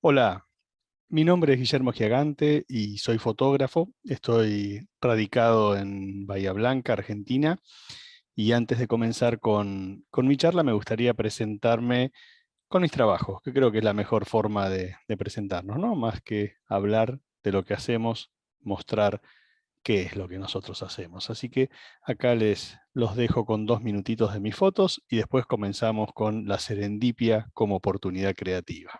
Hola, mi nombre es Guillermo Giagante y soy fotógrafo. Estoy radicado en Bahía Blanca, Argentina. Y antes de comenzar con mi charla, me gustaría presentarme con mis trabajos, que creo que es la mejor forma de presentarnos, ¿no? Más que hablar de lo que hacemos, mostrar qué es lo que nosotros hacemos. Así que acá les los dejo con 2 minutitos de mis fotos y después comenzamos con la serendipia como oportunidad creativa.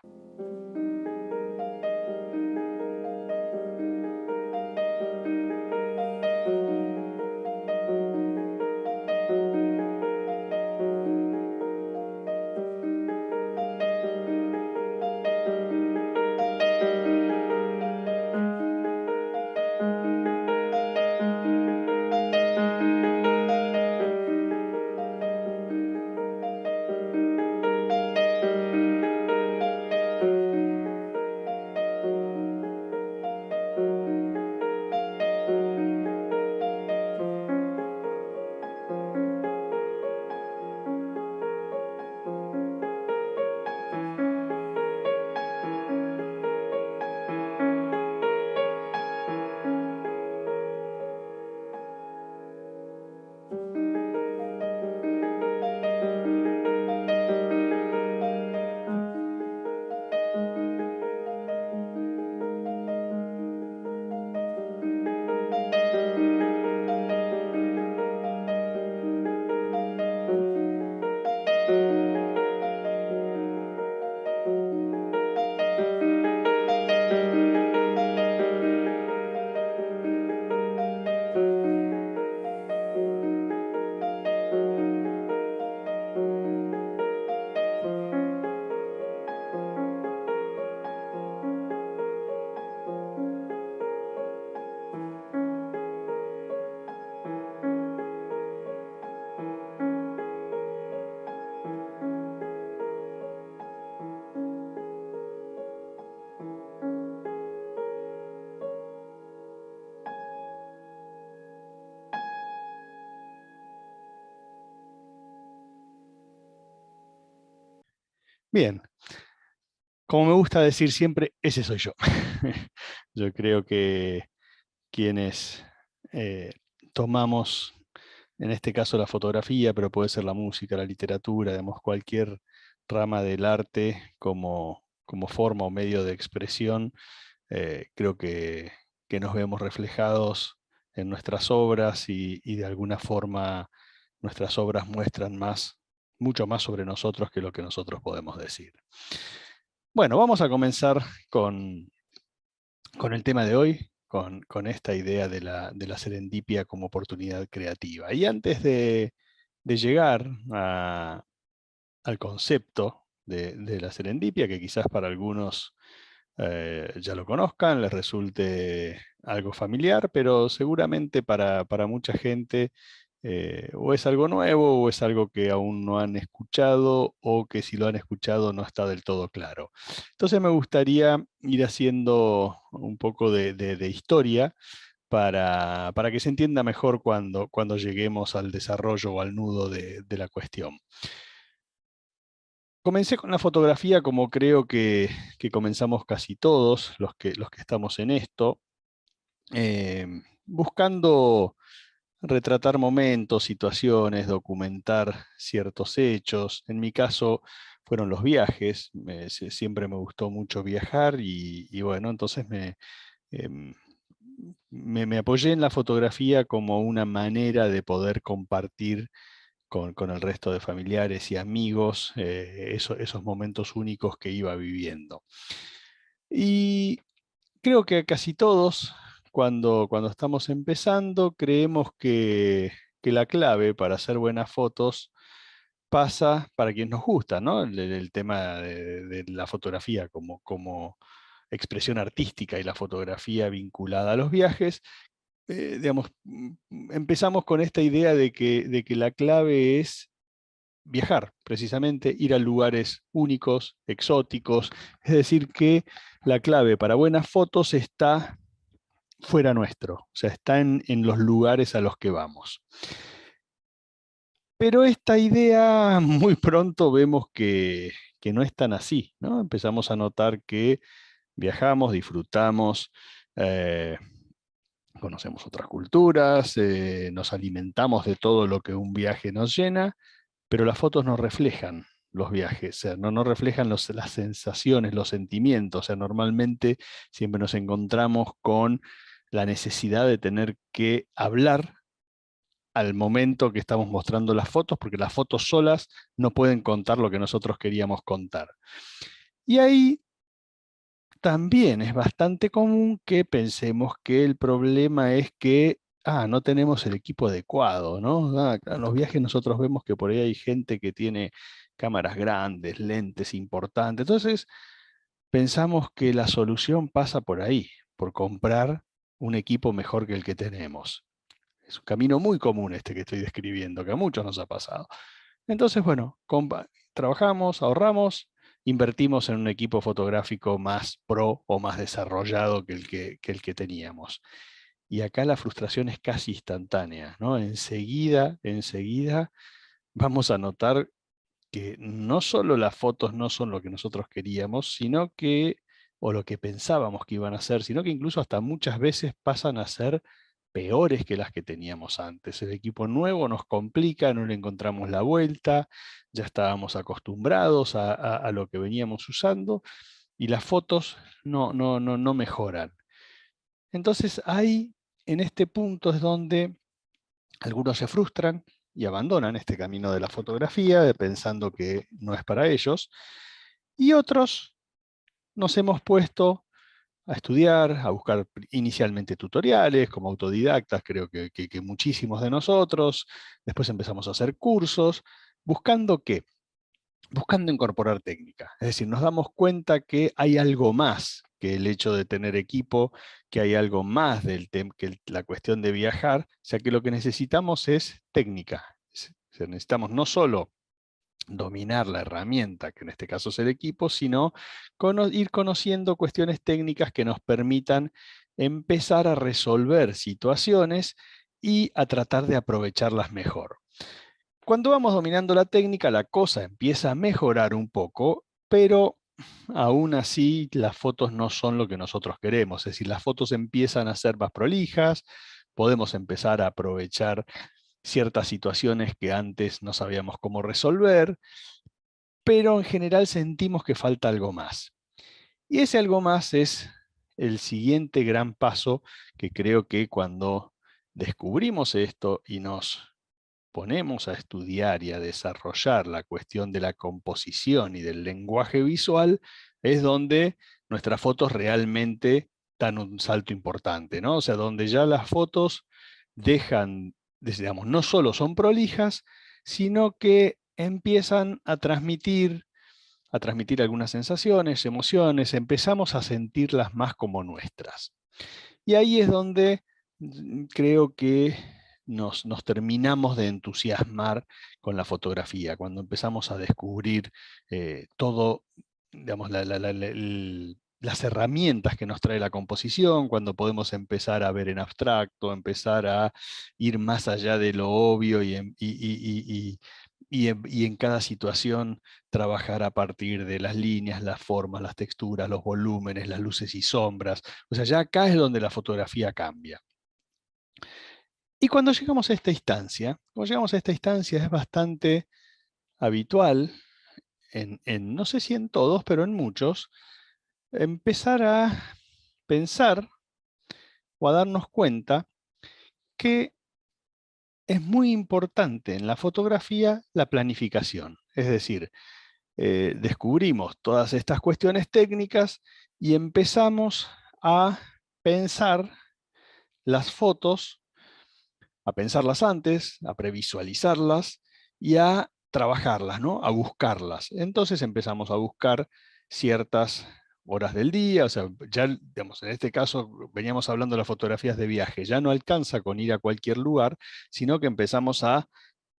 Bien, como me gusta decir siempre, ese soy yo. Yo creo que quienes eh, tomamos, en este caso la fotografía, pero puede ser la música, la literatura, digamos, cualquier rama del arte como forma o medio de expresión, creo que nos vemos reflejados en nuestras obras y de alguna forma nuestras obras muestran mucho más sobre nosotros que lo que nosotros podemos decir. Bueno, vamos a comenzar con el tema de hoy, con esta idea de la serendipia como oportunidad creativa. Y antes de llegar al concepto de la serendipia, que quizás para algunos ya lo conozcan, les resulte algo familiar, pero seguramente para mucha gente o es algo nuevo o es algo que aún no han escuchado o que si lo han escuchado no está del todo claro. Entonces me gustaría ir haciendo un poco de historia para que se entienda mejor cuando lleguemos al desarrollo o al nudo de la cuestión. Comencé con la fotografía como creo que comenzamos casi todos los que estamos en esto, buscando retratar momentos, situaciones, documentar ciertos hechos. En mi caso fueron los viajes. Siempre me gustó mucho viajar y bueno, entonces em, me apoyé en la fotografía como una manera de poder compartir con el resto de familiares y amigos esos momentos únicos que iba viviendo. Y creo que casi todos, cuando estamos empezando, creemos que la clave para hacer buenas fotos pasa, para quien nos gusta, ¿no? El tema de la fotografía como expresión artística y la fotografía vinculada a los viajes, digamos, empezamos con esta idea de que la clave es viajar, precisamente, ir a lugares únicos, exóticos, es decir, que la clave para buenas fotos está fuera nuestro, o sea, está en los lugares a los que vamos. Pero esta idea muy pronto vemos que no es tan así, ¿no? Empezamos a notar que viajamos, disfrutamos, eh, conocemos otras culturas, nos alimentamos de todo lo que un viaje nos llena, pero las fotos no reflejan los viajes, o sea, no reflejan las sensaciones, los sentimientos. O sea, normalmente siempre nos encontramos con la necesidad de tener que hablar al momento que estamos mostrando las fotos, porque las fotos solas no pueden contar lo que nosotros queríamos contar. Y ahí también es bastante común que pensemos que el problema es que, no tenemos el equipo adecuado, ¿no? En los viajes nosotros vemos que por ahí hay gente que tiene cámaras grandes, lentes importantes. Entonces, pensamos que la solución pasa por ahí, por comprar un equipo mejor que el que tenemos. Es un camino muy común este que estoy describiendo, que a muchos nos ha pasado. Entonces, bueno, trabajamos, ahorramos, invertimos en un equipo fotográfico más pro o más desarrollado que el que teníamos. Y acá la frustración es casi instantánea, ¿no? Enseguida vamos a notar que no solo las fotos no son lo que nosotros queríamos, sino que, o lo que pensábamos que iban a ser, sino que incluso hasta muchas veces pasan a ser peores que las que teníamos antes. El equipo nuevo nos complica, no le encontramos la vuelta, ya estábamos acostumbrados a lo que veníamos usando y las fotos no mejoran. Entonces ahí, en este punto es donde algunos se frustran y abandonan este camino de la fotografía, pensando que no es para ellos, y otros nos hemos puesto a estudiar, a buscar inicialmente tutoriales como autodidactas, creo que muchísimos de nosotros, después empezamos a hacer cursos, buscando qué, buscando incorporar técnica. Es decir, nos damos cuenta que hay algo más que el hecho de tener equipo, que hay algo más que la cuestión de viajar, o sea que lo que necesitamos es técnica. O sea, necesitamos no solo dominar la herramienta, que en este caso es el equipo, sino ir conociendo cuestiones técnicas que nos permitan empezar a resolver situaciones y a tratar de aprovecharlas mejor. Cuando vamos dominando la técnica, la cosa empieza a mejorar un poco, pero aún así las fotos no son lo que nosotros queremos. Es decir, las fotos empiezan a ser más prolijas, podemos empezar a aprovechar ciertas situaciones que antes no sabíamos cómo resolver, pero en general sentimos que falta algo más. Y ese algo más es el siguiente gran paso que creo que cuando descubrimos esto y nos ponemos a estudiar y a desarrollar la cuestión de la composición y del lenguaje visual, es donde nuestras fotos realmente dan un salto importante, ¿no? O sea, donde ya las fotos dejan, digamos, no solo son prolijas, sino que empiezan a transmitir algunas sensaciones, emociones, empezamos a sentirlas más como nuestras. Y ahí es donde creo que nos terminamos de entusiasmar con la fotografía, cuando empezamos a descubrir todo, digamos, las herramientas que nos trae la composición, cuando podemos empezar a ver en abstracto, empezar a ir más allá de lo obvio y en cada situación trabajar a partir de las líneas, las formas, las texturas, los volúmenes, las luces y sombras. O sea, ya acá es donde la fotografía cambia. Y cuando llegamos a esta instancia es bastante habitual, no sé si en todos, pero en muchos, empezar a pensar o a darnos cuenta que es muy importante en la fotografía la planificación. Es decir, descubrimos todas estas cuestiones técnicas y empezamos a pensar las fotos, a pensarlas antes, a previsualizarlas y a trabajarlas, ¿no? A buscarlas. Entonces empezamos a buscar ciertas horas del día, o sea, ya, digamos, en este caso veníamos hablando de las fotografías de viaje, ya no alcanza con ir a cualquier lugar, sino que empezamos a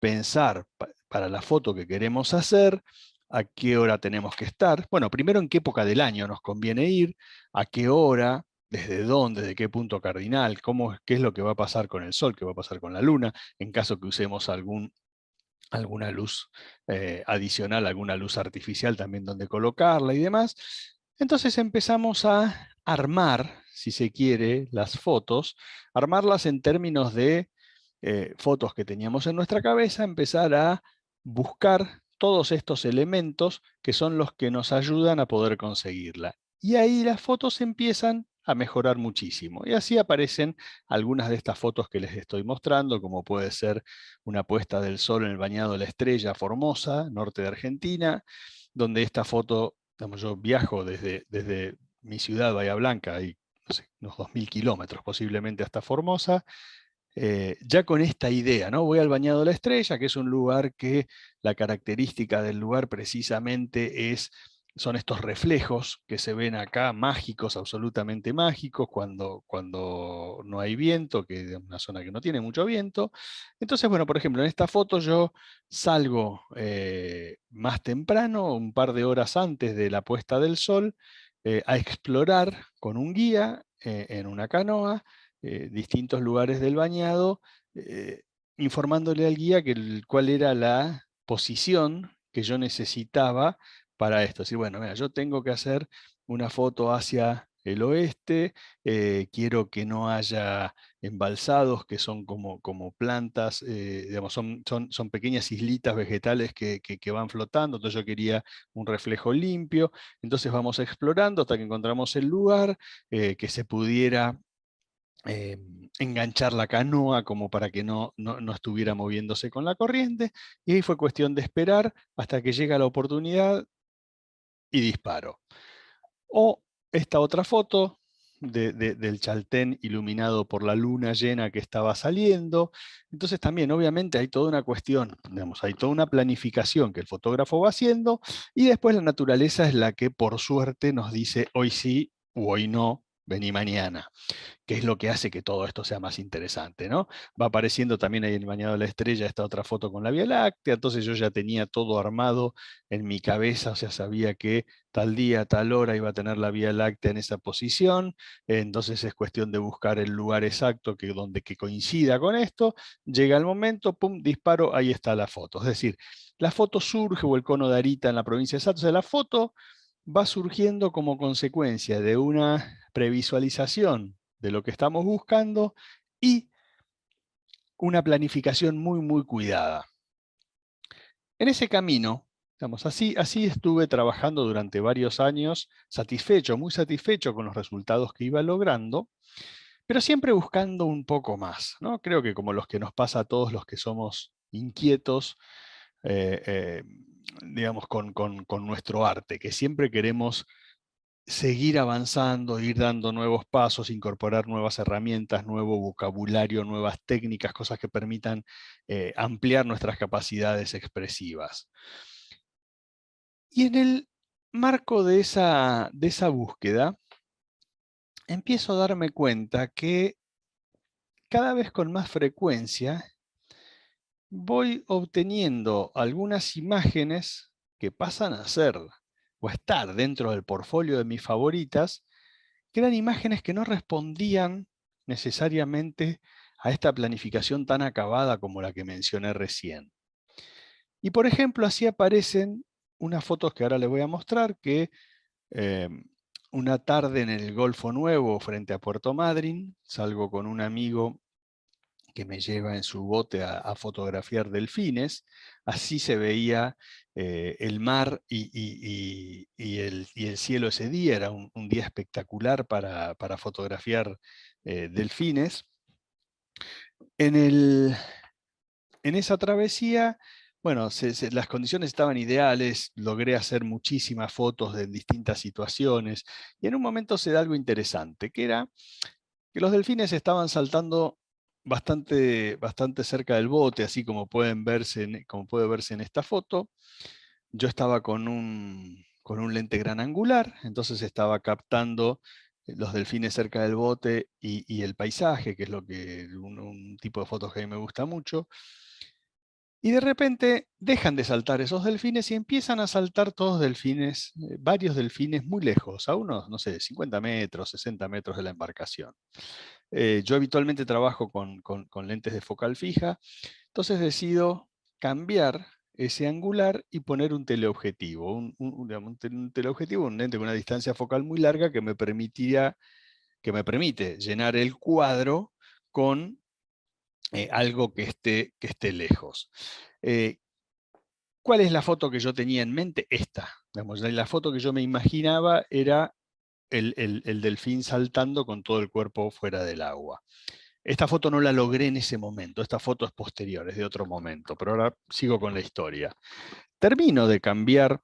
pensar para la foto que queremos hacer, a qué hora tenemos que estar. Bueno, primero en qué época del año nos conviene ir, a qué hora, desde dónde, de qué punto cardinal, qué es lo que va a pasar con el sol, qué va a pasar con la luna, en caso que usemos algún alguna luz adicional, alguna luz artificial también donde colocarla y demás. Entonces empezamos a armar, si se quiere, las fotos, armarlas en términos de fotos que teníamos en nuestra cabeza, empezar a buscar todos estos elementos que son los que nos ayudan a poder conseguirla. Y ahí las fotos empiezan a mejorar muchísimo. Y así aparecen algunas de estas fotos que les estoy mostrando, como puede ser una puesta del sol en el bañado de la Estrella, Formosa, norte de Argentina, donde esta foto, digamos, yo viajo desde mi ciudad, Bahía Blanca, hay no sé, unos 2000 kilómetros posiblemente hasta Formosa, ya con esta idea, ¿no? Voy al Bañado de la Estrella, que es un lugar que la característica del lugar precisamente son estos reflejos que se ven acá, mágicos, absolutamente mágicos, cuando no hay viento, que es una zona que no tiene mucho viento. Entonces, bueno, por ejemplo, en esta foto yo salgo más temprano, un par de horas antes de la puesta del sol, a explorar con un guía en una canoa distintos lugares del bañado, eh, informándole al guía cuál era la posición que yo necesitaba para esto. Es decir, bueno, mira, yo tengo que hacer una foto hacia el oeste, quiero que no haya embalsados que son como plantas, digamos, son pequeñas islitas vegetales que van flotando, entonces yo quería un reflejo limpio, entonces vamos explorando hasta que encontramos el lugar que se pudiera eh, enganchar la canoa como para que no estuviera moviéndose con la corriente, y ahí fue cuestión de esperar hasta que llega la oportunidad y disparo. O esta otra foto del Chaltén iluminado por la luna llena que estaba saliendo. Entonces también, obviamente, hay toda una cuestión, digamos, hay toda una planificación que el fotógrafo va haciendo, y después la naturaleza es la que, por suerte, nos dice hoy sí u hoy no, vení mañana, que es lo que hace que todo esto sea más interesante, ¿no? Va apareciendo también ahí en el Bañado de la Estrella esta otra foto con la Vía Láctea, entonces yo ya tenía todo armado en mi cabeza, o sea, sabía que tal día, tal hora iba a tener la Vía Láctea en esa posición, entonces es cuestión de buscar el lugar exacto que coincida con esto, llega el momento, pum, disparo, ahí está la foto. Es decir, la foto surge, o el cono de Arita en la provincia de Salta, o sea, la foto va surgiendo como consecuencia de una previsualización de lo que estamos buscando y una planificación muy, muy cuidada. En ese camino, digamos, así estuve trabajando durante varios años, satisfecho, muy satisfecho con los resultados que iba logrando, pero siempre buscando un poco más, ¿no? Creo que como los que nos pasa a todos los que somos inquietos, eh, eh, digamos, con nuestro arte, que siempre queremos seguir avanzando, ir dando nuevos pasos, incorporar nuevas herramientas, nuevo vocabulario, nuevas técnicas, cosas que permitan ampliar nuestras capacidades expresivas. Y en el marco de esa búsqueda, empiezo a darme cuenta que cada vez con más frecuencia voy obteniendo algunas imágenes que pasan a ser o a estar dentro del portfolio de mis favoritas, que eran imágenes que no respondían necesariamente a esta planificación tan acabada como la que mencioné recién. Y por ejemplo, así aparecen unas fotos que ahora les voy a mostrar, que eh, una tarde en el Golfo Nuevo, frente a Puerto Madryn, salgo con un amigo que me lleva en su bote a fotografiar delfines. Así se veía el mar y el cielo ese día. Era un día espectacular para fotografiar delfines. En, en esa travesía, bueno, las condiciones estaban ideales, logré hacer muchísimas fotos de distintas situaciones, y en un momento se da algo interesante, que era que los delfines estaban saltando bastante cerca del bote, así como como puede verse en esta foto. Yo estaba con un lente gran angular, entonces estaba captando los delfines cerca del bote y el paisaje, que es un tipo de fotos que a mí me gusta mucho. Y de repente dejan de saltar esos delfines y empiezan a saltar todos delfines, varios delfines muy lejos, a unos, no sé, 50 metros, 60 metros de la embarcación. Yo habitualmente trabajo con lentes de focal fija, entonces decido cambiar ese angular y poner un teleobjetivo, digamos, un teleobjetivo, un lente con una distancia focal muy larga que me permite llenar el cuadro con algo que esté lejos. ¿Cuál es la foto que yo tenía en mente? Esta. Digamos, la foto que yo me imaginaba era el delfín saltando con todo el cuerpo fuera del agua. Esta foto no la logré en ese momento, esta foto es posterior, es de otro momento, pero ahora sigo con la historia. Termino de cambiar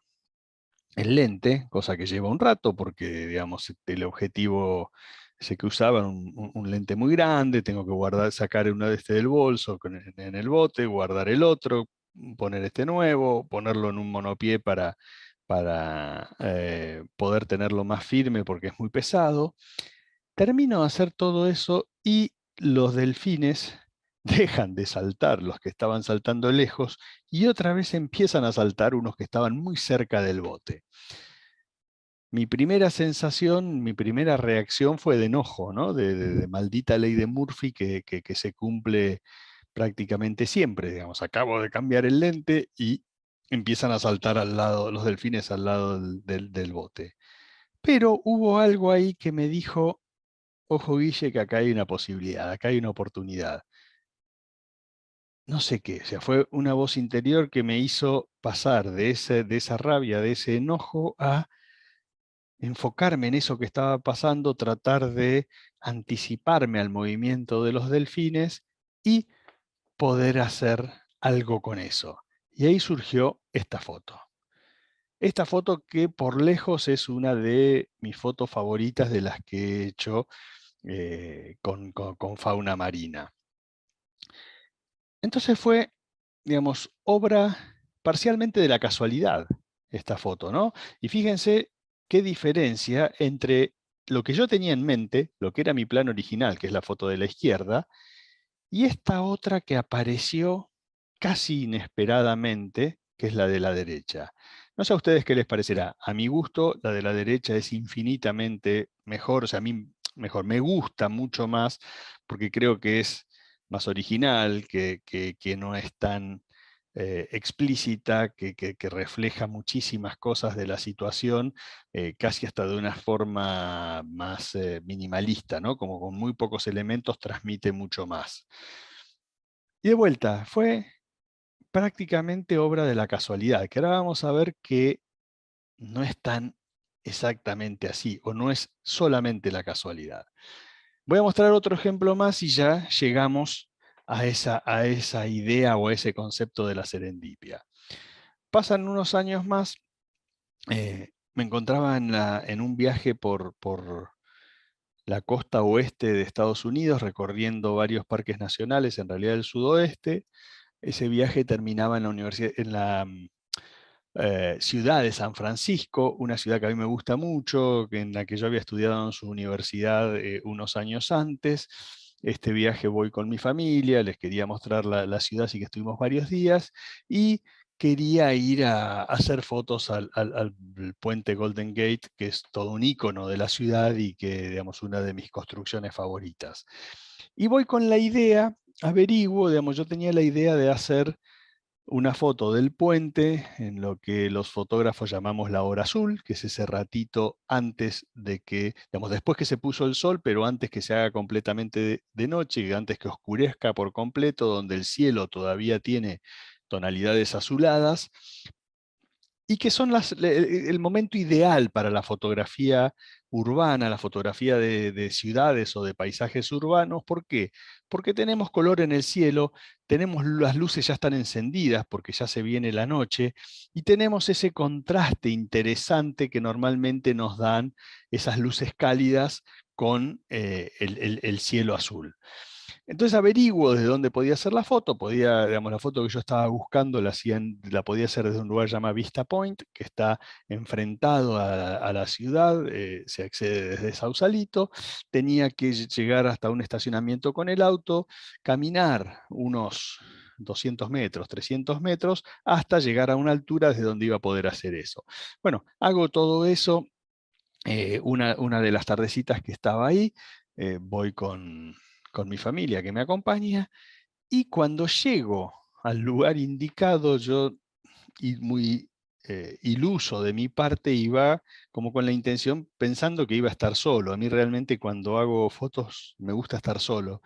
el lente, cosa que lleva un rato porque, digamos, el objetivo ese que usaba era un lente muy grande, tengo que sacar una de este del bolso en el bote, guardar el otro, poner este nuevo, ponerlo en un monopié para poder tenerlo más firme porque es muy pesado. Termino de hacer todo eso y los delfines dejan de saltar, los que estaban saltando lejos, y otra vez empiezan a saltar unos que estaban muy cerca del bote. Mi primera sensación, mi primera reacción fue de enojo, ¿no? De maldita ley de Murphy que se cumple prácticamente siempre. Digamos, acabo de cambiar el lente y empiezan a saltar al lado, los delfines al lado del bote. Pero hubo algo ahí que me dijo, ojo Guille, que acá hay una posibilidad, acá hay una oportunidad. No sé qué, o sea, fue una voz interior que me hizo pasar de esa rabia, de ese enojo, a enfocarme en eso que estaba pasando, tratar de anticiparme al movimiento de los delfines y poder hacer algo con eso. Y ahí surgió esta foto. Esta foto que por lejos es una de mis fotos favoritas de las que he hecho con fauna marina. Entonces fue, digamos, obra parcialmente de la casualidad esta foto, ¿no? Y fíjense qué diferencia entre lo que yo tenía en mente, lo que era mi plan original, que es la foto de la izquierda, y esta otra que apareció casi inesperadamente, que es la de la derecha. No sé a ustedes qué les parecerá. A mi gusto, la de la derecha es infinitamente mejor, o sea, a mí mejor, me gusta mucho más porque creo que es más original, que no es tan explícita, que refleja muchísimas cosas de la situación, casi hasta de una forma más minimalista, ¿no? Como con muy pocos elementos transmite mucho más. Y de vuelta, fue prácticamente obra de la casualidad, que ahora vamos a ver que no es tan exactamente así, o no es solamente la casualidad. Voy a mostrar otro ejemplo más y ya llegamos a esa idea o a ese concepto de la serendipia. Pasan unos años más, me encontraba en un viaje por la costa oeste de Estados Unidos, recorriendo varios parques nacionales, en realidad del sudoeste. Ese viaje terminaba en la universidad, en la ciudad de San Francisco, una ciudad que a mí me gusta mucho, en la que yo había estudiado en su universidad unos años antes. Este viaje voy con mi familia, les quería mostrar la ciudad, así que estuvimos varios días, y quería ir a hacer fotos al puente Golden Gate, que es todo un icono de la ciudad y que, digamos, una de mis construcciones favoritas. Y voy con la idea, averiguo, digamos, yo tenía la idea de hacer una foto del puente en lo que los fotógrafos llamamos la hora azul, que es ese ratito antes de que, digamos, después que se puso el sol, pero antes que se haga completamente de noche, antes que oscurezca por completo, donde el cielo todavía tiene tonalidades azuladas, y que son el momento ideal para la fotografía urbana, la fotografía de ciudades o de paisajes urbanos. ¿Por qué? Porque tenemos color en el cielo, tenemos las luces ya están encendidas porque ya se viene la noche, y tenemos ese contraste interesante que normalmente nos dan esas luces cálidas con el cielo azul. Entonces averiguo desde dónde podía hacer la foto. Podía, digamos, la foto que yo estaba buscando la podía hacer desde un lugar llamado Vista Point, que está enfrentado a la ciudad, se accede desde Sausalito. Tenía que llegar hasta un estacionamiento con el auto, caminar unos 200 metros, 300 metros, hasta llegar a una altura desde donde iba a poder hacer eso. Bueno, hago todo eso. Una de las tardecitas que estaba ahí, voy con mi familia que me acompaña, y cuando llego al lugar indicado, yo, y muy iluso de mi parte, iba como con la intención, pensando que iba a estar solo. A mí realmente cuando hago fotos me gusta estar solo.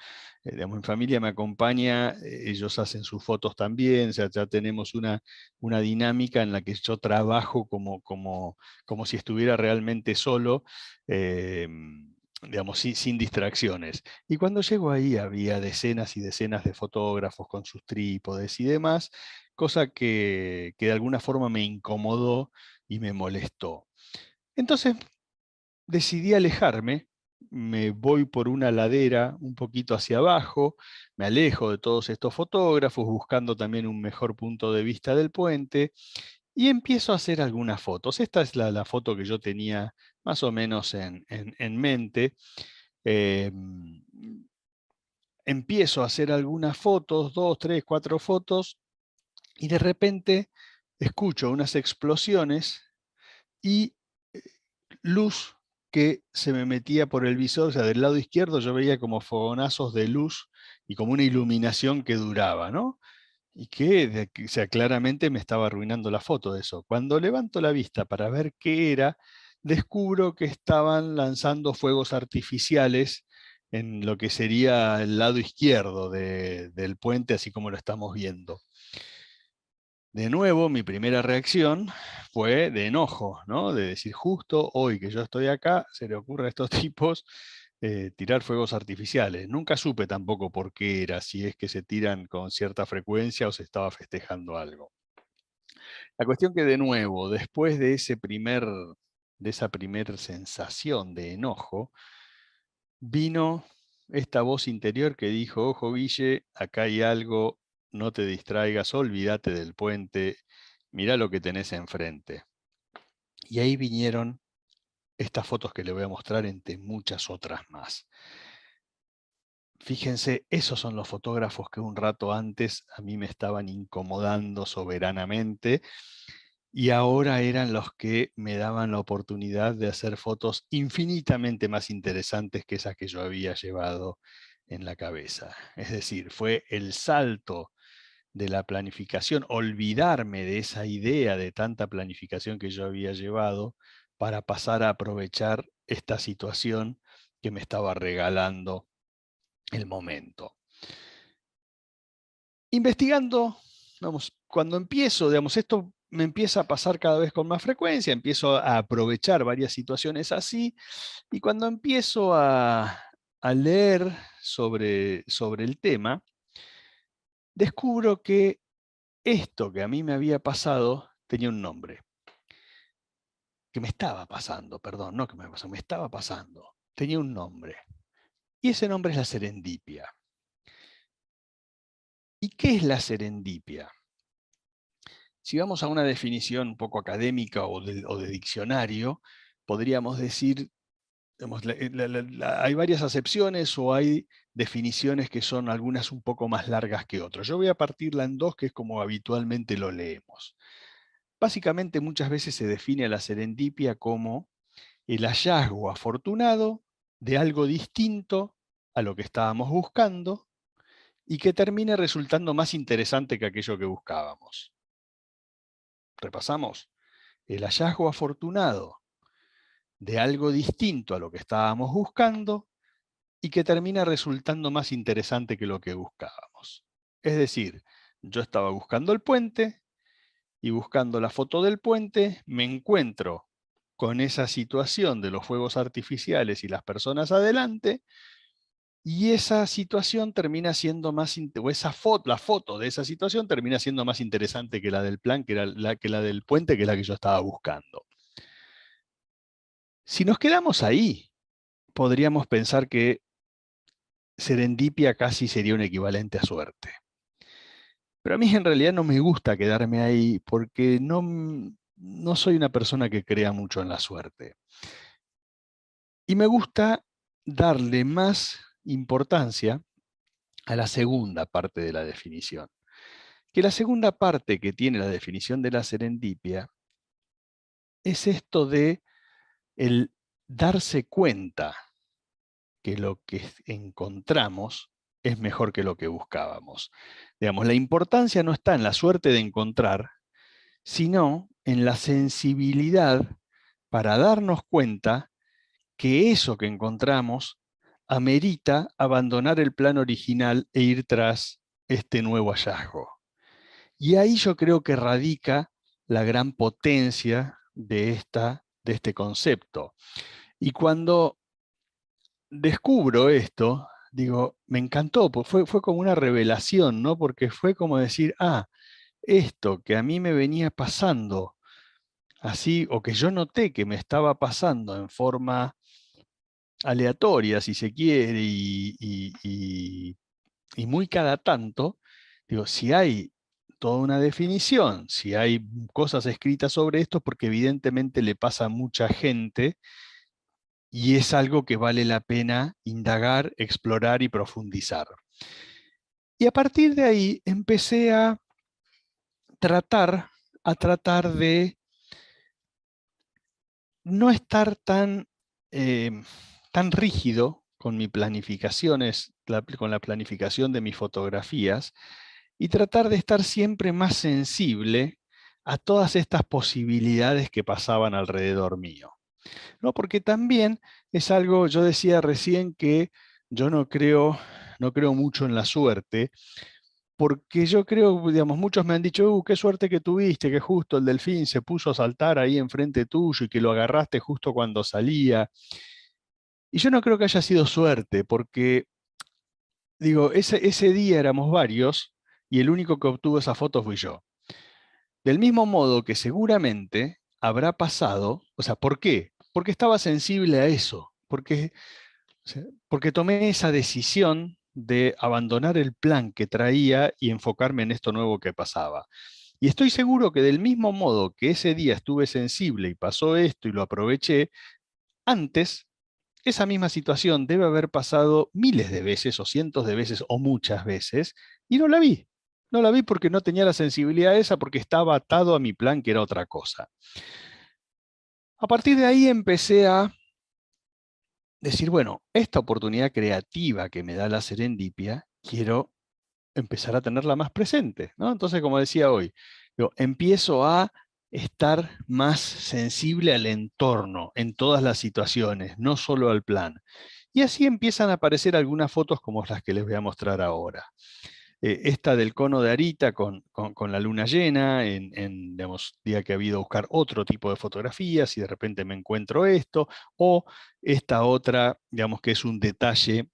Digamos, mi familia me acompaña, ellos hacen sus fotos también, o sea, ya tenemos una dinámica en la que yo trabajo como si estuviera realmente solo. eh, digamos, sin distracciones. Y cuando llego ahí había decenas y decenas de fotógrafos con sus trípodes y demás, cosa que de alguna forma me incomodó y me molestó. Entonces decidí alejarme, me voy por una ladera un poquito hacia abajo, me alejo de todos estos fotógrafos, buscando también un mejor punto de vista del puente, y empiezo a hacer algunas fotos. Esta es la foto que yo tenía más o menos en mente. Em, Empiezo a hacer algunas fotos, dos, tres, cuatro fotos, y de repente escucho unas explosiones y luz que se me metía por el visor, o sea, del lado izquierdo yo veía como fogonazos de luz y como una iluminación que duraba, ¿no? Y o sea, claramente me estaba arruinando la foto de eso. Cuando levanto la vista para ver qué era, descubro que estaban lanzando fuegos artificiales en lo que sería el lado izquierdo del puente, así como lo estamos viendo. De nuevo, mi primera reacción fue de enojo, ¿no? De decir, justo hoy que yo estoy acá, se le ocurre a estos tipos tirar fuegos artificiales. Nunca supe tampoco por qué era, si es que se tiran con cierta frecuencia o se estaba festejando algo. La cuestión que de nuevo, después de esa primera sensación de enojo, vino esta voz interior que dijo, ojo Guille, acá hay algo, no te distraigas, olvídate del puente, mirá lo que tenés enfrente. Y ahí vinieron estas fotos que le voy a mostrar entre muchas otras más. Fíjense, esos son los fotógrafos que un rato antes a mí me estaban incomodando soberanamente y ahora eran los que me daban la oportunidad de hacer fotos infinitamente más interesantes que esas que yo había llevado en la cabeza. Es decir, fue el salto de la planificación, olvidarme de esa idea de tanta planificación que yo había llevado para pasar a aprovechar esta situación que me estaba regalando el momento. Investigando, vamos, cuando empiezo, digamos, esto me empieza a pasar cada vez con más frecuencia, empiezo a aprovechar varias situaciones así, y cuando empiezo a leer sobre el tema, descubro que esto que a mí me había pasado tenía un nombre, que me estaba pasando, perdón, no que me pasó, me estaba pasando, tenía un nombre, y ese nombre es la serendipia. ¿Y qué es la serendipia? Si vamos a una definición un poco académica o de diccionario, podríamos decir, digamos, hay varias acepciones o hay definiciones que son algunas un poco más largas que otras. Yo voy a partirla en dos, que es como habitualmente lo leemos. Básicamente muchas veces se define a la serendipia como el hallazgo afortunado de algo distinto a lo que estábamos buscando y que termine resultando más interesante que aquello que buscábamos. Repasamos. El hallazgo afortunado de algo distinto a lo que estábamos buscando y que termina resultando más interesante que lo que buscábamos. Es decir, yo estaba buscando el puente y buscando la foto del puente me encuentro con esa situación de los fuegos artificiales y las personas adelante, y esa situación termina siendo más, o esa foto, la foto de esa situación termina siendo más interesante que la del plan, que la del puente, que es la que yo estaba buscando. Si nos quedamos ahí, podríamos pensar que serendipia casi sería un equivalente a suerte. Pero a mí en realidad no me gusta quedarme ahí porque no soy una persona que crea mucho en la suerte. Y me gusta darle más importancia a la segunda parte de la definición. Que la segunda parte que tiene la definición de la serendipia es esto de el darse cuenta que lo que encontramos es mejor que lo que buscábamos. Digamos, la importancia no está en la suerte de encontrar, sino en la sensibilidad para darnos cuenta que eso que encontramos amerita abandonar el plan original e ir tras este nuevo hallazgo. Y ahí yo creo que radica la gran potencia de este concepto. Y cuando descubro esto, digo, me encantó, pues fue como una revelación, ¿no? Porque fue como decir, esto que a mí me venía pasando así, o que yo noté que me estaba pasando en forma aleatoria, si se quiere, y muy cada tanto, digo, si hay toda una definición, si hay cosas escritas sobre esto, porque evidentemente le pasa a mucha gente y es algo que vale la pena indagar, explorar y profundizar. Y a partir de ahí empecé tratar, a tratar de no estar tan rígido con mi planificaciones, con la planificación de mis fotografías, y tratar de estar siempre más sensible a todas estas posibilidades que pasaban alrededor mío, ¿no? Porque también es algo, yo decía recién que yo no creo mucho en la suerte, porque yo creo, digamos, muchos me han dicho, qué suerte que tuviste, que justo el delfín se puso a saltar ahí enfrente tuyo y que lo agarraste justo cuando salía. Y yo no creo que haya sido suerte, porque, digo, ese día éramos varios y el único que obtuvo esa foto fui yo. Del mismo modo que seguramente habrá pasado, o sea, ¿por qué? Porque estaba sensible a eso, porque tomé esa decisión de abandonar el plan que traía y enfocarme en esto nuevo que pasaba. Y estoy seguro que del mismo modo que ese día estuve sensible y pasó esto y lo aproveché, antes esa misma situación debe haber pasado miles de veces o cientos de veces o muchas veces y no la vi. No la vi porque no tenía la sensibilidad esa, porque estaba atado a mi plan que era otra cosa. A partir de ahí empecé a decir, bueno, esta oportunidad creativa que me da la serendipia, quiero empezar a tenerla más presente, ¿no? Entonces, como decía hoy, yo empiezo a estar más sensible al entorno en todas las situaciones, no solo al plan. Y así empiezan a aparecer algunas fotos como las que les voy a mostrar ahora. Esta del cono de Arita con la luna llena, digamos, día que ha habido a buscar otro tipo de fotografías y de repente me encuentro esto, o esta otra, digamos que es un detalle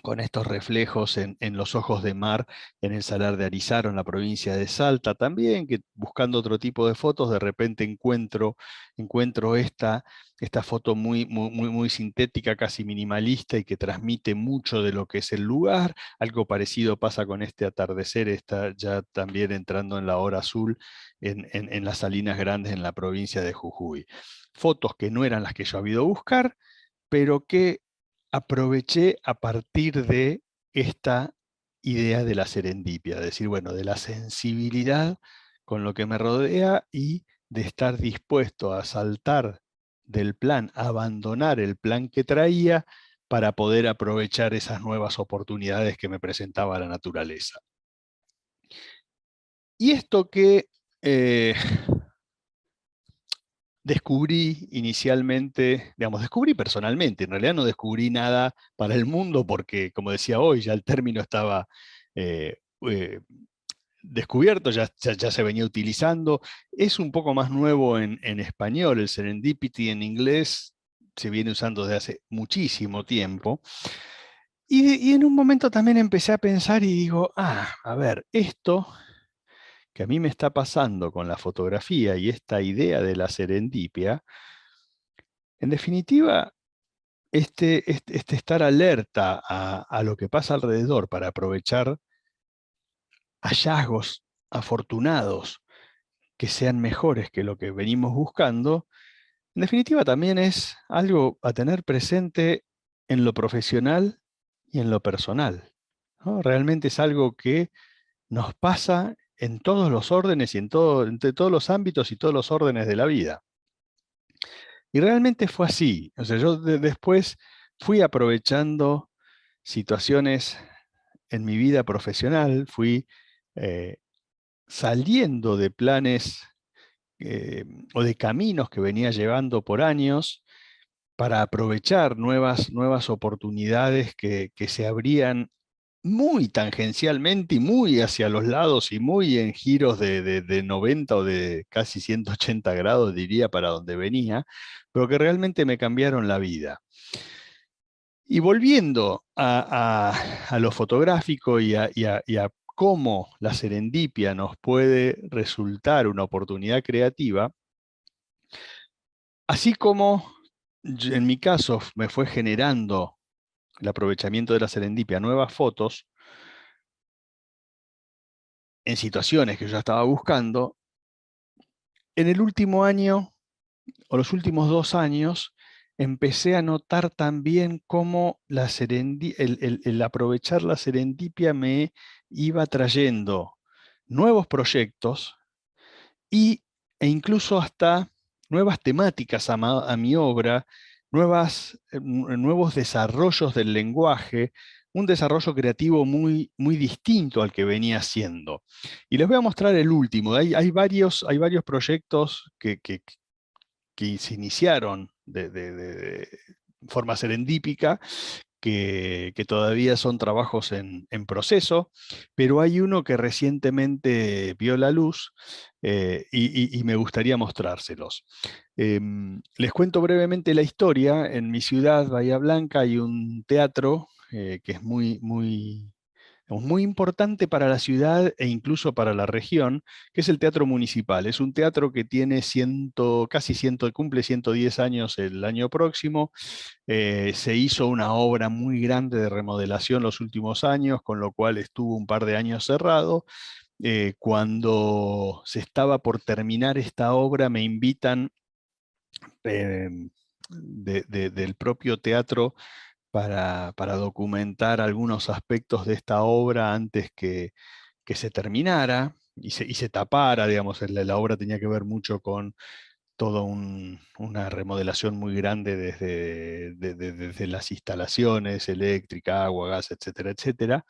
con estos reflejos en los ojos de mar en el Salar de Arizaro, en la provincia de Salta también, que buscando otro tipo de fotos, de repente encuentro esta foto muy sintética, casi minimalista, y que transmite mucho de lo que es el lugar. Algo parecido pasa con este atardecer, está ya también entrando en la hora azul en las Salinas Grandes, en la provincia de Jujuy. Fotos que no eran las que yo había ido a buscar, pero que aproveché a partir de esta idea de la serendipia, de decir, bueno, de la sensibilidad con lo que me rodea y de estar dispuesto a saltar del plan, a abandonar el plan que traía para poder aprovechar esas nuevas oportunidades que me presentaba la naturaleza. Y esto que eh, descubrí inicialmente, digamos, descubrí personalmente, en realidad no descubrí nada para el mundo porque, como decía hoy, ya el término estaba eh, eh, descubierto, ya se venía utilizando. Es un poco más nuevo en español, el serendipity en inglés se viene usando desde hace muchísimo tiempo. Y en un momento también empecé a pensar y digo, a ver, esto que a mí me está pasando con la fotografía y esta idea de la serendipia, en definitiva, este estar alerta a lo que pasa alrededor para aprovechar hallazgos afortunados que sean mejores que lo que venimos buscando, en definitiva también es algo a tener presente en lo profesional y en lo personal, ¿no? Realmente es algo que nos pasa en todos los órdenes y entre todos los ámbitos y todos los órdenes de la vida. Y realmente fue así. O sea, yo después fui aprovechando situaciones en mi vida profesional fui saliendo de planes o de caminos que venía llevando por años para aprovechar nuevas oportunidades que se abrían muy tangencialmente y muy hacia los lados y muy en giros de 90 o de casi 180 grados, diría, para donde venía, pero que realmente me cambiaron la vida. Y volviendo a lo fotográfico y a cómo la serendipia nos puede resultar una oportunidad creativa, así como en mi caso me fue generando el aprovechamiento de la serendipia nuevas fotos en situaciones que yo estaba buscando, en el último año o los últimos 2 años empecé a notar también cómo el aprovechar la serendipia me iba trayendo nuevos proyectos e incluso hasta nuevas temáticas a mi obra, nuevos desarrollos del lenguaje, un desarrollo creativo muy distinto al que venía haciendo. Y les voy a mostrar el último. Hay varios proyectos que se iniciaron de forma serendípica, que todavía son trabajos en proceso, pero hay uno que recientemente vio la luz y me gustaría mostrárselos. Les cuento brevemente la historia. En mi ciudad, Bahía Blanca, hay un teatro que es muy importante para la ciudad e incluso para la región, que es el Teatro Municipal. Es un teatro que tiene cumple 110 años el año próximo. Se hizo una obra muy grande de remodelación los últimos años, con lo cual estuvo un par de años cerrado. Cuando se estaba por terminar esta obra, me invitan del propio teatro para documentar algunos aspectos de esta obra antes que se terminara y se tapara, digamos. La obra tenía que ver mucho con toda una remodelación muy grande desde las instalaciones, eléctrica, agua, gas, etcétera, etcétera.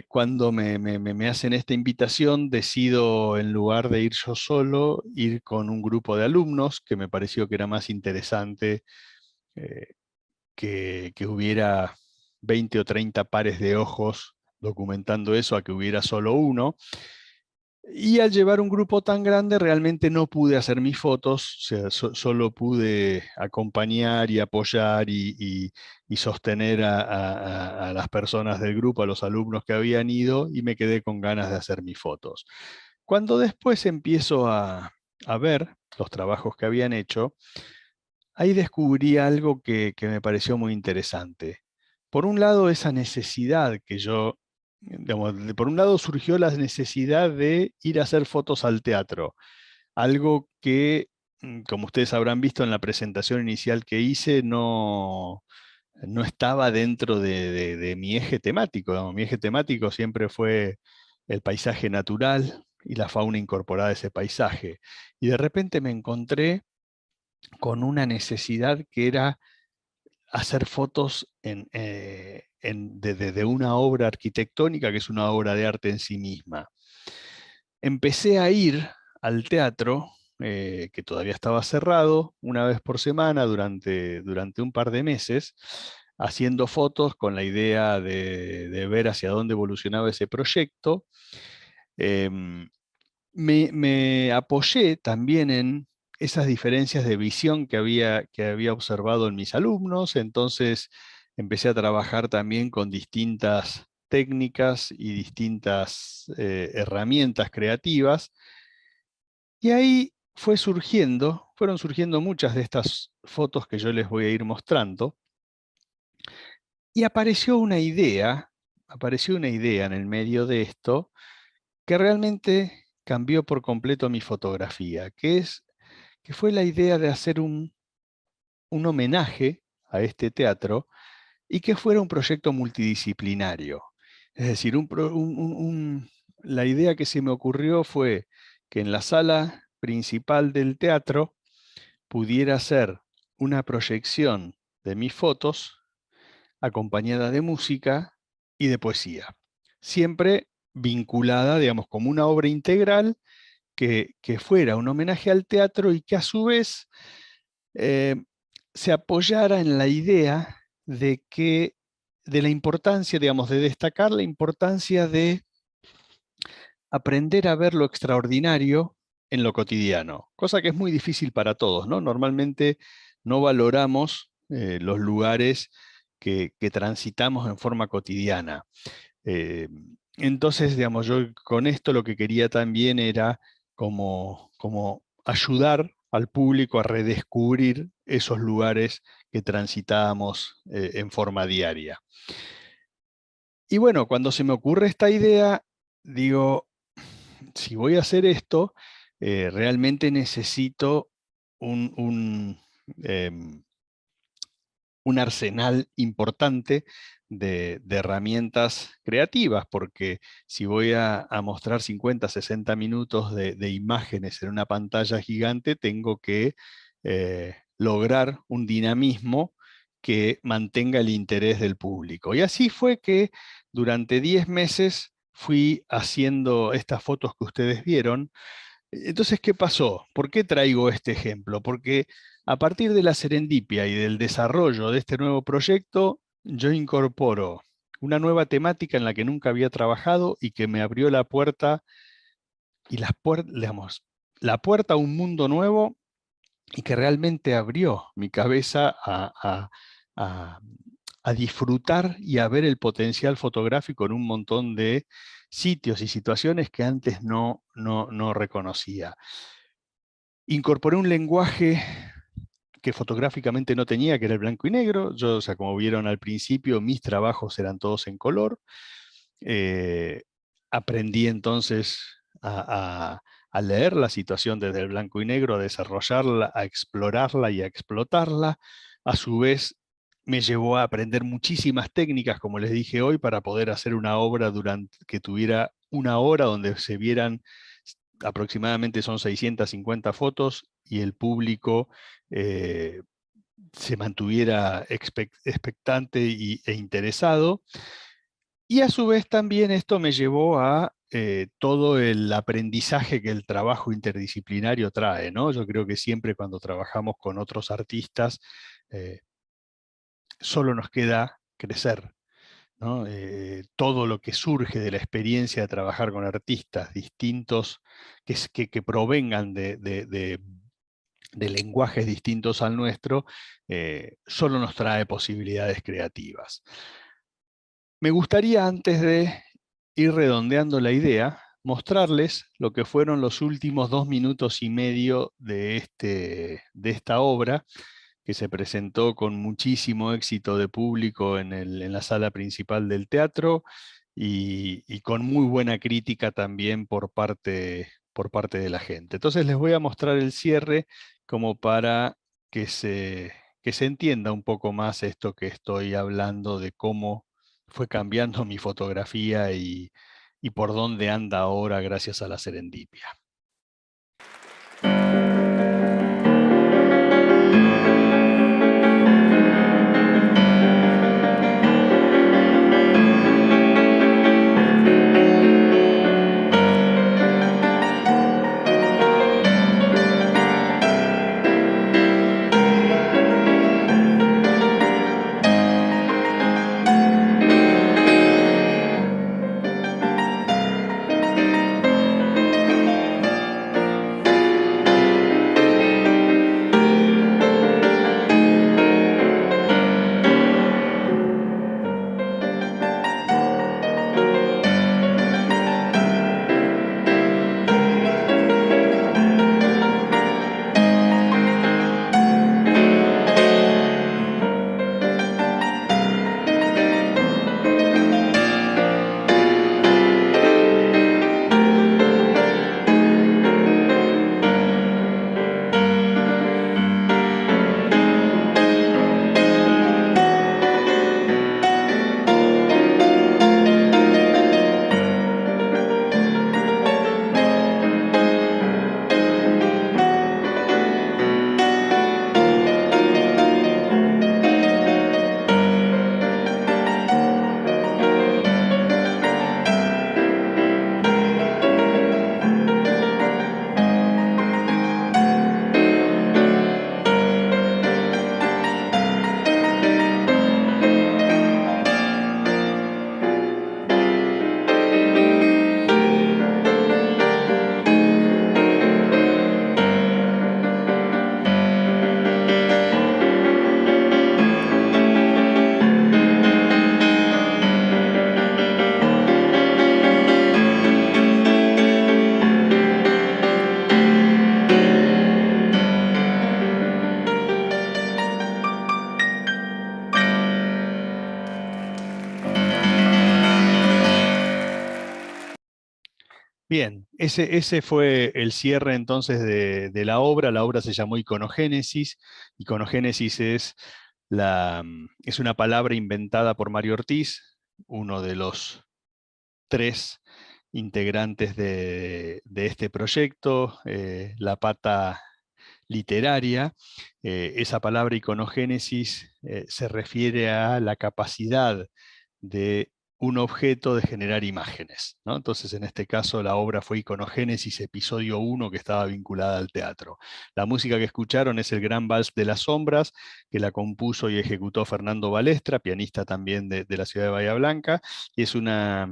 Cuando me hacen esta invitación, decido, en lugar de ir yo solo, ir con un grupo de alumnos, que me pareció que era más interesante eh, que hubiera 20 o 30 pares de ojos documentando eso a que hubiera solo uno. Y al llevar un grupo tan grande, realmente no pude hacer mis fotos, o sea, solo pude acompañar y apoyar y sostener a las personas del grupo, a los alumnos que habían ido, y me quedé con ganas de hacer mis fotos. Cuando después empiezo a ver los trabajos que habían hecho, ahí descubrí algo que me pareció muy interesante. Por un lado, esa necesidad que yo, digamos, por un lado surgió la necesidad de ir a hacer fotos al teatro, algo que, como ustedes habrán visto en la presentación inicial que hice, no estaba dentro de mi eje temático. Digamos. Mi eje temático siempre fue el paisaje natural y la fauna incorporada a ese paisaje. Y de repente me encontré con una necesidad que era hacer fotos de una obra arquitectónica que es una obra de arte en sí misma. Empecé a ir al teatro, que todavía estaba cerrado, una vez por semana durante un par de meses, haciendo fotos con la idea de ver hacia dónde evolucionaba ese proyecto. Em, me apoyé también en esas diferencias de visión que había observado en mis alumnos. Entonces empecé a trabajar también con distintas técnicas y distintas herramientas creativas, y ahí fueron surgiendo muchas de estas fotos que yo les voy a ir mostrando, y apareció una idea en el medio de esto que realmente cambió por completo mi fotografía, que fue la idea de hacer un homenaje a este teatro y que fuera un proyecto multidisciplinario. Es decir, la idea que se me ocurrió fue que en la sala principal del teatro pudiera ser una proyección de mis fotos acompañada de música, y de poesía. Siempre vinculada, digamos, como una obra integral que fuera un homenaje al teatro y que a su vez eh, se apoyara en la idea de la importancia, digamos, de destacar la importancia de aprender a ver lo extraordinario en lo cotidiano, cosa que es muy difícil para todos, ¿no? Normalmente no valoramos los lugares que transitamos en forma cotidiana. Eh, entonces, digamos, yo con esto lo que quería también era como ayudar al público a redescubrir esos lugares que transitábamos en forma diaria. Y bueno, cuando se me ocurre esta idea, digo, si voy a hacer esto, realmente necesito un, em, un arsenal importante de herramientas creativas, porque si voy a mostrar 50, 60 minutos de imágenes en una pantalla gigante, tengo que lograr un dinamismo que mantenga el interés del público. Y así fue que durante 10 meses fui haciendo estas fotos que ustedes vieron. Entonces, ¿qué pasó? ¿Por qué traigo este ejemplo? Porque a partir de la serendipia y del desarrollo de este nuevo proyecto, yo incorporo una nueva temática en la que nunca había trabajado y que me abrió la puerta y digamos, la puerta a un mundo nuevo y que realmente abrió mi cabeza a- a disfrutar y a ver el potencial fotográfico en un montón de sitios y situaciones que antes no reconocía. Incorporé un lenguaje que fotográficamente no tenía, que era el blanco y negro. Yo, o sea, como vieron al principio, mis trabajos eran todos en color. Eh, Aprendí entonces a leer la situación desde el blanco y negro, a desarrollarla, a explorarla y a explotarla. A su vez, me llevó a aprender muchísimas técnicas, como les dije hoy, para poder hacer una obra que tuviera una hora donde se vieran aproximadamente son 650 fotos y el público eh, se mantuviera expectante e interesado. Y a su vez también esto me llevó a todo el aprendizaje que el trabajo interdisciplinario trae, ¿no? Yo creo que siempre cuando trabajamos con otros artistas, eh, solo nos queda crecer, ¿no? Todo lo que surge de la experiencia de trabajar con artistas distintos, que provengan de lenguajes distintos al nuestro, solo nos trae posibilidades creativas. Me gustaría, antes de ir redondeando la idea, mostrarles lo que fueron los últimos 2 minutos y medio de esta obra, que se presentó con muchísimo éxito de público en la sala principal del teatro y con muy buena crítica también por parte de la gente. Entonces les voy a mostrar el cierre como para que se entienda un poco más esto que estoy hablando de cómo fue cambiando mi fotografía y por dónde anda ahora gracias a la serendipia. Bien, ese fue el cierre entonces de la obra. La obra se llamó Iconogénesis. Iconogénesis es una palabra inventada por Mario Ortiz, uno de los tres integrantes de este proyecto, la pata literaria. Esa palabra iconogénesis se refiere a la capacidad de un objeto de generar imágenes, ¿no? Entonces, en este caso, la obra fue Iconogénesis, episodio 1, que estaba vinculada al teatro. La música que escucharon es el Gran Vals de las Sombras, que la compuso y ejecutó Fernando Balestra, pianista también de la ciudad de Bahía Blanca, y es una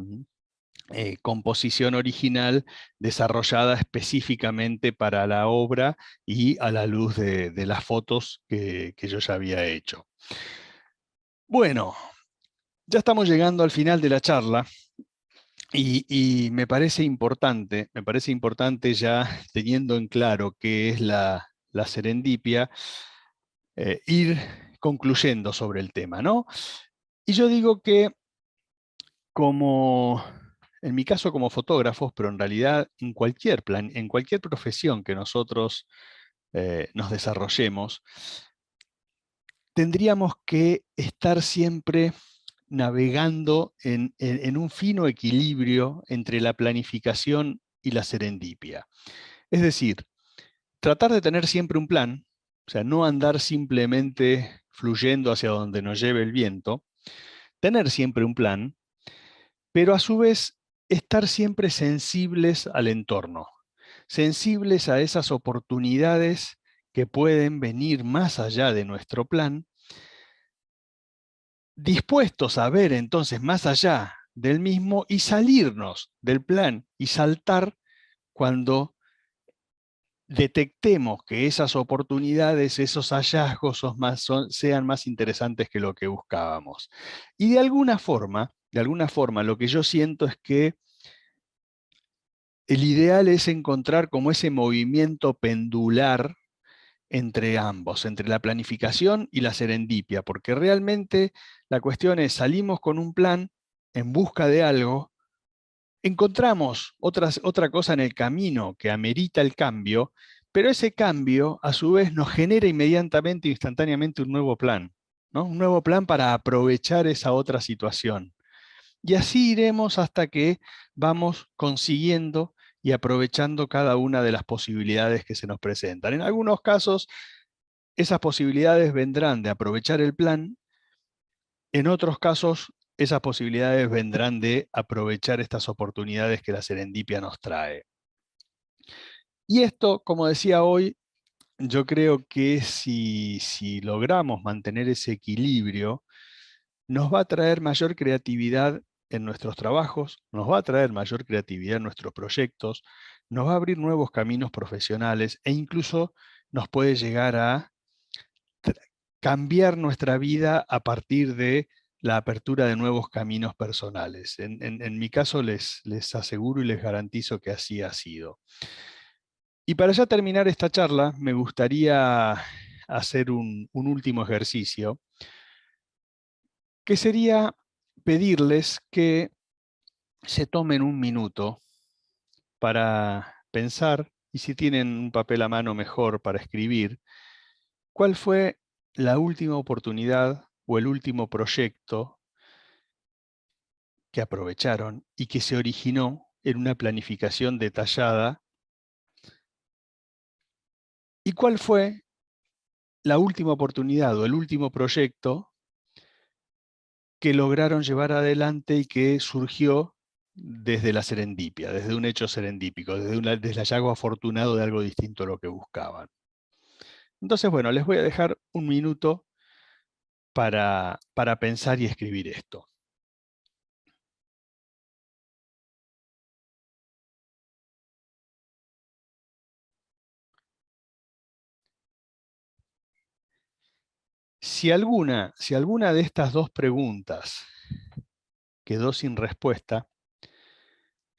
composición original desarrollada específicamente para la obra y a la luz de las fotos que yo ya había hecho. Bueno, ya estamos llegando al final de la charla y me parece importante ya teniendo en claro qué es la serendipia, ir concluyendo sobre el tema, ¿no? Y yo digo que como, en mi caso como fotógrafos, pero en realidad en cualquier plan, en cualquier profesión que nosotros nos desarrollemos, tendríamos que estar siempre navegando en un fino equilibrio entre la planificación y la serendipia. Es decir, tratar de tener siempre un plan, o sea, no andar simplemente fluyendo hacia donde nos lleve el viento, tener siempre un plan, pero a su vez estar siempre sensibles al entorno, sensibles a esas oportunidades que pueden venir más allá de nuestro plan, dispuestos a ver entonces más allá del mismo y salirnos del plan y saltar cuando detectemos que esas oportunidades, esos hallazgos sean más interesantes que lo que buscábamos. Y de alguna forma, lo que yo siento es que el ideal es encontrar como ese movimiento pendular entre ambos, entre la planificación y la serendipia, porque realmente la cuestión es, salimos con un plan en busca de algo, encontramos otra cosa en el camino que amerita el cambio, pero ese cambio a su vez nos genera inmediatamente, instantáneamente un nuevo plan, ¿no? Un nuevo plan para aprovechar esa otra situación. Y así iremos hasta que vamos consiguiendo y aprovechando cada una de las posibilidades que se nos presentan. En algunos casos, esas posibilidades vendrán de aprovechar el plan. En otros casos, esas posibilidades vendrán de aprovechar estas oportunidades que la serendipia nos trae. Y esto, como decía hoy, yo creo que si logramos mantener ese equilibrio, nos va a traer mayor creatividad en nuestros trabajos, nos va a traer mayor creatividad en nuestros proyectos, nos va a abrir nuevos caminos profesionales e incluso nos puede llegar a cambiar nuestra vida a partir de la apertura de nuevos caminos personales. En mi caso les aseguro y les garantizo que así ha sido. Y para ya terminar esta charla, me gustaría hacer un último ejercicio, que sería pedirles que se tomen un minuto para pensar, y si tienen un papel a mano mejor para escribir, cuál fue la última oportunidad o el último proyecto que aprovecharon y que se originó en una planificación detallada, y cuál fue la última oportunidad o el último proyecto que lograron llevar adelante y que surgió desde la serendipia, desde un hecho serendípico, desde el hallazgo afortunado de algo distinto a lo que buscaban. Entonces, bueno, les voy a dejar un minuto para pensar y escribir esto. Si alguna de estas dos preguntas quedó sin respuesta,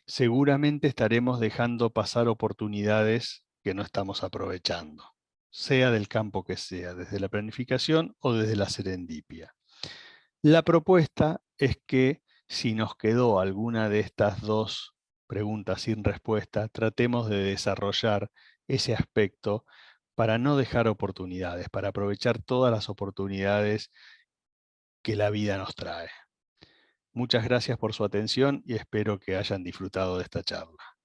seguramente estaremos dejando pasar oportunidades que no estamos aprovechando, sea del campo que sea, desde la planificación o desde la serendipia. La propuesta es que si nos quedó alguna de estas dos preguntas sin respuesta, tratemos de desarrollar ese aspecto para no dejar oportunidades, para aprovechar todas las oportunidades que la vida nos trae. Muchas gracias por su atención y espero que hayan disfrutado de esta charla.